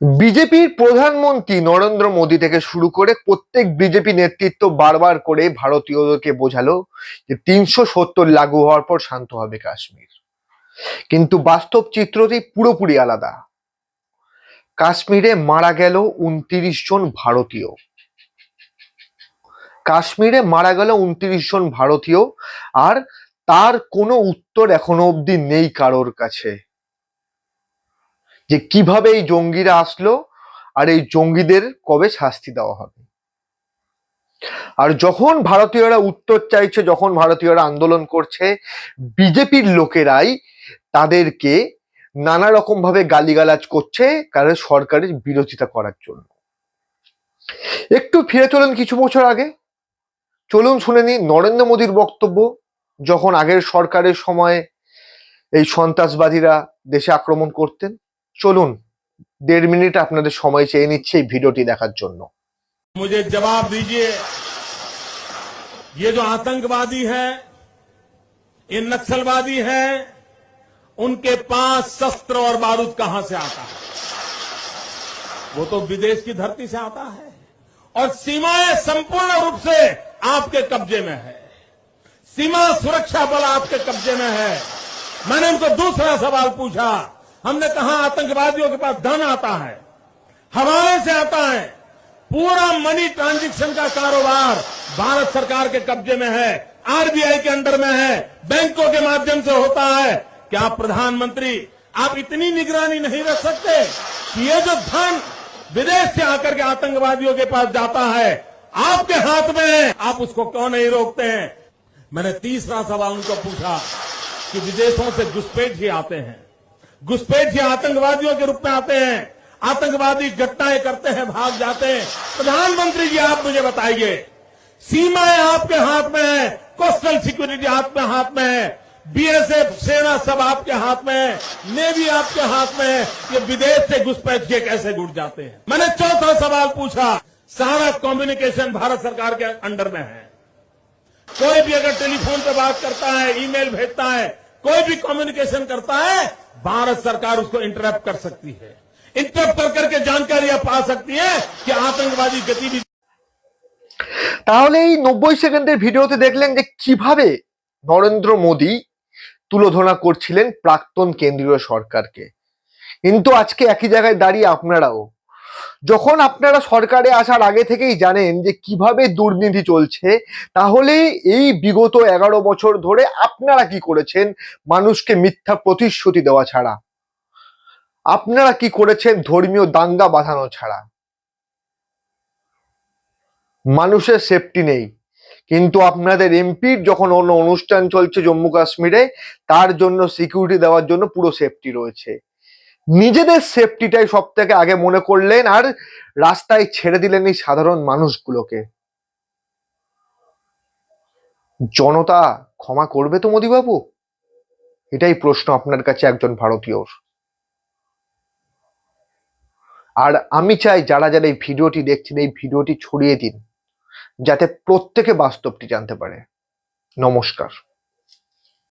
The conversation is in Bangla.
বিজেপির প্রধানমন্ত্রী নরেন্দ্র মোদী থেকে শুরু করে প্রত্যেক বিজেপি নেতৃত্ব বারবার করে ভারতীয়দেরকে বোঝালো যে ৩৭০ লাগু হওয়ার পর শান্ত হবে কাশ্মীর। কিন্তু বাস্তব চিত্রটি পুরোপুরি আলাদা। কাশ্মীরে মারা গেল ২৯ জন ভারতীয়। কাশ্মীরে মারা গেল ২৯ জন ভারতীয়, আর তার কোনো উত্তর এখনো অবধি নেই কারোর কাছে যে কিভাবে এই জঙ্গিরা আসলো আর এই জঙ্গিদের কবে শাস্তি দেওয়া হবে। আর যখন ভারতীয়রা উত্তর চাইছে, যখন ভারতীয়রা আন্দোলন করছে, বিজেপির লোকেরাই তাদেরকে নানা রকম ভাবে গালিগালাজ করছে কারণ সরকারের বিরোধিতা করার জন্য। একটু ফিরে চলুন কিছু বছর আগে, চলুন শুনে নিই নরেন্দ্র মোদীর বক্তব্য যখন আগের সরকারের সময় এই সন্ত্রাসবাদীরা দেশে আক্রমণ করতেন। চলুন ১.৫ মিনিট আপনাদের সময় চেয়ে নিচ্ছে এই ভিডিওটি দেখার জন্য। मुझे जवाब दीजिए, ये जो आतंकवादी हैं, ये नक्सलवादी हैं, उनके पास शस्त्र और बारूद कहां से आता है? वो तो विदेश की धरती से आता है और सीमाएं संपूर्ण रूप से आपके कब्जे में है। सीमा सुरक्षा बल आपके कब्जे में है। मैंने उनको दूसरा सवाल पूछा, हमने कहा आतंकवादियों के पास धन आता है, हवाले से आता है, पूरा मनी ट्रांजैक्शन का कारोबार भारत सरकार के कब्जे में है, आरबीआई के अंडर में है, बैंकों के माध्यम से होता है। क्या प्रधानमंत्री आप इतनी निगरानी नहीं रख सकते कि ये जो धन विदेश से आकर के आतंकवादियों के पास जाता है आपके हाथ में है, आप उसको क्यों नहीं रोकते हैं? मैंने तीसरा सवाल उनको पूछा कि विदेशों से घुसपैठ ही आते हैं, घुसपैठ ही आतंकवादियों के रूप में आते हैं, आतंकवादी घटनाएं करते हैं, भाग जाते हैं। प्रधानमंत्री जी आप मुझे बताइए, सीमाएं आपके हाथ में है, कोस्टल सिक्योरिटी आपके हाथ में है, बीएसएफ सेना सब आपके हाथ में है, नेवी आपके हाथ में है, ये विदेश से घुसपैठ के कैसे घुस जाते हैं? मैंने चौथा सवाल पूछा, सारा कम्युनिकेशन भारत सरकार के अंडर में है। कोई भी अगर टेलीफोन पे बात करता है, ईमेल भेजता है, कोई भी कम्युनिकेशन करता है, भारत सरकार उसको इंटरप्ट कर सकती है, इंटरप्ट करके जानकारियां पा सकती है कि आतंकवादी गतिविधि। তাহলে এই ৯০ সেকেন্ডের ভিডিওতে দেখলেন যে কিভাবে নরেন্দ্র মোদী তুলোধনা করছিলেন প্রাক্তন কেন্দ্রীয় সরকারকে। কিন্তু আজকে একই জায়গায় দাঁড়িয়ে আপনারাও, যখন আপনারা সরকারে আসার আগে থেকেই জানেন যে কিভাবে দুর্নীতি চলছে, তাহলে এই বিগত ১১ বছর ধরে আপনারা কি করেছেন মানুষকে মিথ্যা প্রতিশ্রুতি দেওয়া ছাড়া? আপনারা কি করেছেন ধর্মীয় দাঙ্গা বাঁধানো ছাড়া? মানুষের সেফটি নেই, কিন্তু আপনাদের এমপির যখন অন্য অনুষ্ঠান চলছে জম্মু কাশ্মীরে, তার জন্য সিকিউরিটি দেওয়ার জন্য পুরো সেফটি রয়েছে। নিজেদের সেফটিটাই সব থেকে আগে মনে করলেন আর রাস্তায় ছেড়ে দিলেন এই সাধারণ মানুষগুলোকে। জনতা ক্ষমা করবে তো মোদীবাবু? এটাই প্রশ্ন আপনার কাছে একজন ভারতীয়র। আর আমি চাই যারা যারা এই ভিডিওটি দেখছেন, এই ভিডিওটি ছড়িয়ে দিন যাতে প্রত্যেকে বাস্তবটি জানতে পারে। নমস্কার।